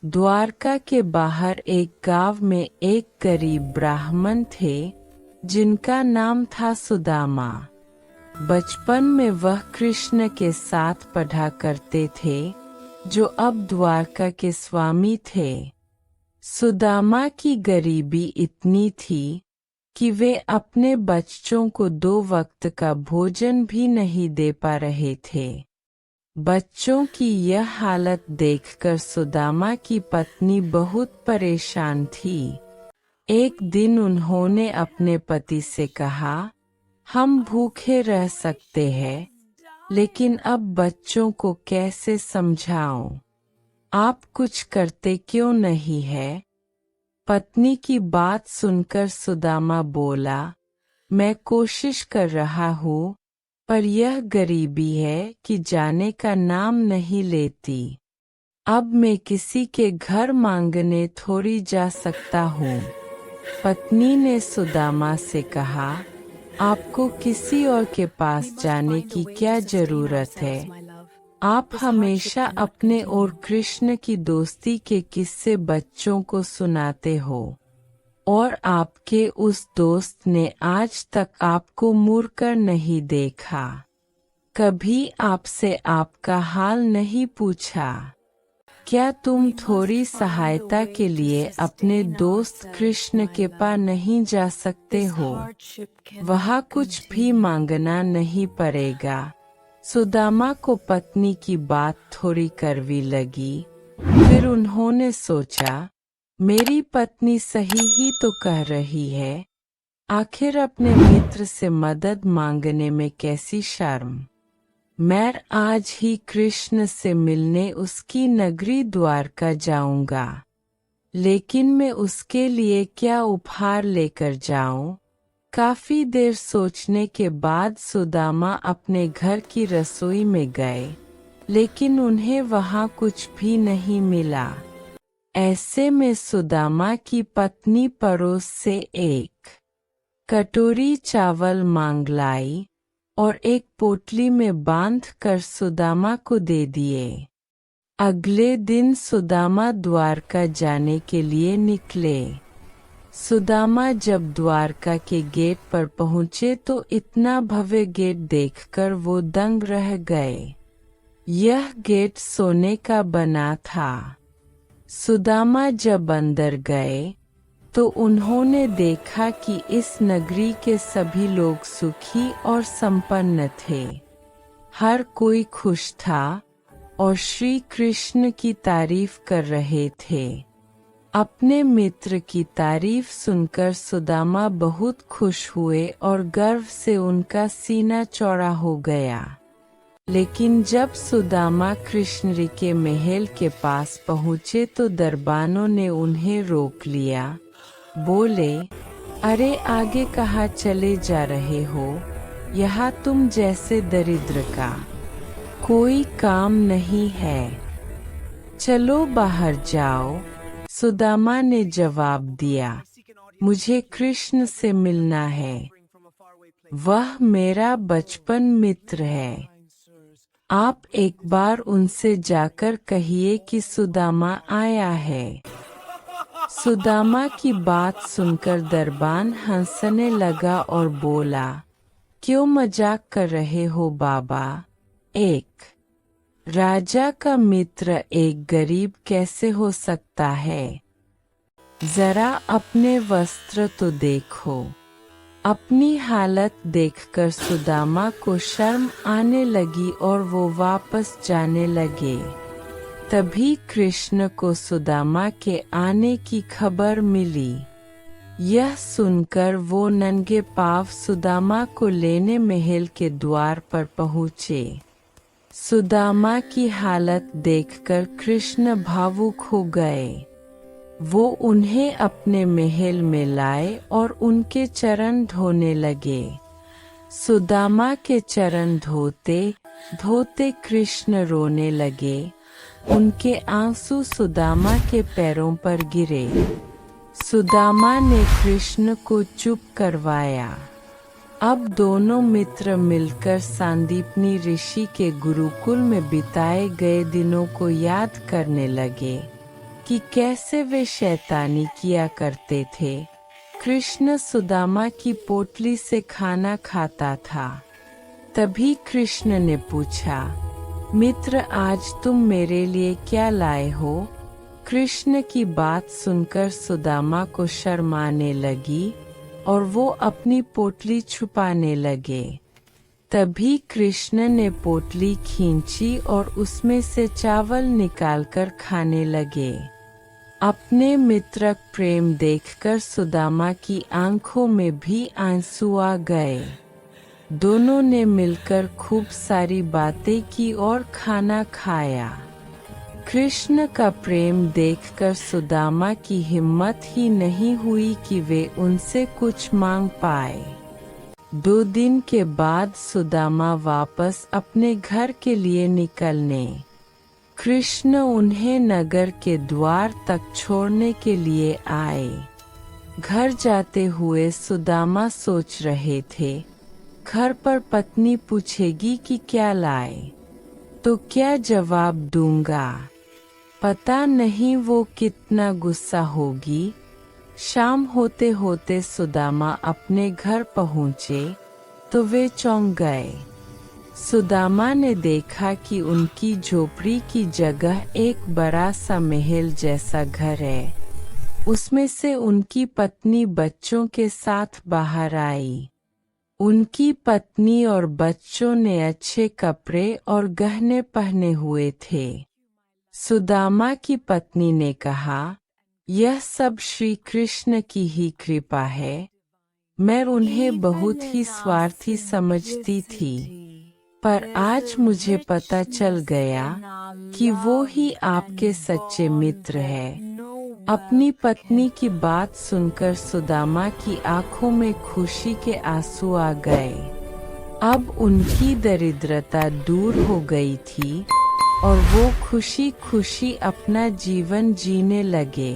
द्वारका के बाहर एक गांव में एक गरीब ब्राह्मण थे जिनका नाम था सुदामा। बचपन में वह कृष्ण के साथ पढ़ा करते थे जो अब द्वारका के स्वामी थे। सुदामा की गरीबी इतनी थी कि वे अपने बच्चों को 2 वक्त का भोजन भी नहीं दे पा रहे थे। बच्चों की यह हालत देखकर सुदामा की पत्नी बहुत परेशान थी। एक दिन उन्होंने अपने पति से कहा, हम भूखे रह सकते हैं, लेकिन अब बच्चों को कैसे समझाऊं? आप कुछ करते क्यों नहीं है? पत्नी की बात सुनकर सुदामा बोला, मैं कोशिश कर रहा हूँ, पर यह गरीबी है कि जाने का नाम नहीं लेती। अब मैं किसी के घर मांगने थोड़ी जा सकता हूँ। पत्नी ने सुदामा से कहा, आपको किसी और के पास जाने की क्या जरूरत है? आप हमेशा अपने और कृष्ण की दोस्ती के किस्से बच्चों को सुनाते हो, और आपके उस दोस्त ने आज तक आपको मुड़कर नहीं देखा। कभी आपसे आपका हाल नहीं पूछा। क्या तुम थोड़ी सहायता के लिए अपने दोस्त कृष्ण के पास नहीं जा सकते हो? वहाँ कुछ भी मांगना नहीं पड़ेगा। सुदामा को पत्नी की बात थोड़ी कड़वी लगी। फिर उन्होंने सोचा, मेरी पत्नी सही ही तो कह रही है। आखिर अपने मित्र से मदद मांगने में कैसी शर्म। मैं आज ही कृष्ण से मिलने उसकी नगरी द्वारका जाऊंगा। लेकिन मैं उसके लिए क्या उपहार लेकर जाऊं? काफी देर सोचने के बाद सुदामा अपने घर की रसोई में गए, लेकिन उन्हें वहां कुछ भी नहीं मिला। ऐसे में सुदामा की पत्नी पड़ोस से एक कटोरी चावल मांग लाई और एक पोटली में बांध कर सुदामा को दे दिए। अगले दिन सुदामा द्वारका जाने के लिए निकले। सुदामा जब द्वारका के गेट पर पहुँचे तो इतना भव्य गेट देखकर वो दंग रह गए। यह गेट सोने का बना था। सुदामा जब अंदर गए तो उन्होंने देखा कि इस नगरी के सभी लोग सुखी और संपन्न थे। हर कोई खुश था और श्री कृष्ण की तारीफ कर रहे थे। अपने मित्र की तारीफ सुनकर सुदामा बहुत खुश हुए और गर्व से उनका सीना चौड़ा हो गया। लेकिन जब सुदामा कृष्ण के महल के पास पहुँचे तो दरबानों ने उन्हें रोक लिया। बोले, अरे आगे कहाँ चले जा रहे हो? यहाँ तुम जैसे दरिद्र का कोई काम नहीं है। चलो बाहर जाओ। सुदामा ने जवाब दिया, मुझे कृष्ण से मिलना है। वह मेरा बचपन मित्र है। आप एक बार उनसे जाकर कहिए कि सुदामा आया है। सुदामा की बात सुनकर दरबान हंसने लगा और बोला, क्यों मजाक कर रहे हो बाबा? एक राजा का मित्र एक गरीब कैसे हो सकता है? जरा अपने वस्त्र तो देखो। अपनी हालत देखकर सुदामा को शर्म आने लगी और वो वापस जाने लगे। तभी कृष्ण को सुदामा के आने की खबर मिली। यह सुनकर वो नंगे पांव सुदामा को लेने महल के द्वार पर पहुँचे। सुदामा की हालत देखकर कृष्ण भावुक हो गए। वो उन्हें अपने महल में लाए और उनके चरण धोने लगे। सुदामा के चरण धोते धोते कृष्ण रोने लगे। उनके आंसू सुदामा के पैरों पर गिरे। सुदामा ने कृष्ण को चुप करवाया। अब दोनों मित्र मिलकर सांदीपनी ऋषि के गुरुकुल में बिताए गए दिनों को याद करने लगे कि कैसे वे शैतानी किया करते थे। कृष्ण सुदामा की पोटली से खाना खाता था। तभी कृष्ण ने पूछा, मित्र, आज तुम मेरे लिए क्या लाए हो? कृष्ण की बात सुनकर सुदामा को शर्म आने लगी और वो अपनी पोटली छुपाने लगे। तभी कृष्ण ने पोटली खींची और उसमें से चावल निकालकर खाने लगे। अपने मित्र का प्रेम देखकर सुदामा की आंखों में भी आंसू आ गए। दोनों ने मिलकर खूब सारी बातें की और खाना खाया। कृष्ण का प्रेम देखकर सुदामा की हिम्मत ही नहीं हुई कि वे उनसे कुछ मांग पाए। 2 दिन के बाद सुदामा वापस अपने घर के लिए निकलने। कृष्ण उन्हें नगर के द्वार तक छोड़ने के लिए आए। घर जाते हुए सुदामा सोच रहे थे, घर पर पत्नी पूछेगी कि क्या लाए, तो क्या जवाब दूंगा? पता नहीं वो कितना गुस्सा होगी। शाम होते होते सुदामा अपने घर पहुँचे तो वे चौंक गए। सुदामा ने देखा कि उनकी झोपड़ी की जगह एक बड़ा सा महल जैसा घर है। उसमें से उनकी पत्नी बच्चों के साथ बाहर आई। उनकी पत्नी और बच्चों ने अच्छे कपड़े और गहने पहने हुए थे। सुदामा की पत्नी ने कहा, यह सब श्री कृष्ण की ही कृपा है। मैं उन्हें बहुत ही स्वार्थी समझती थी, पर आज मुझे पता चल गया कि वो ही आपके सच्चे मित्र हैं। अपनी पत्नी की बात सुनकर सुदामा की आंखों में खुशी के आंसू आ गए। अब उनकी दरिद्रता दूर हो गई थी और वो खुशी खुशी अपना जीवन जीने लगे।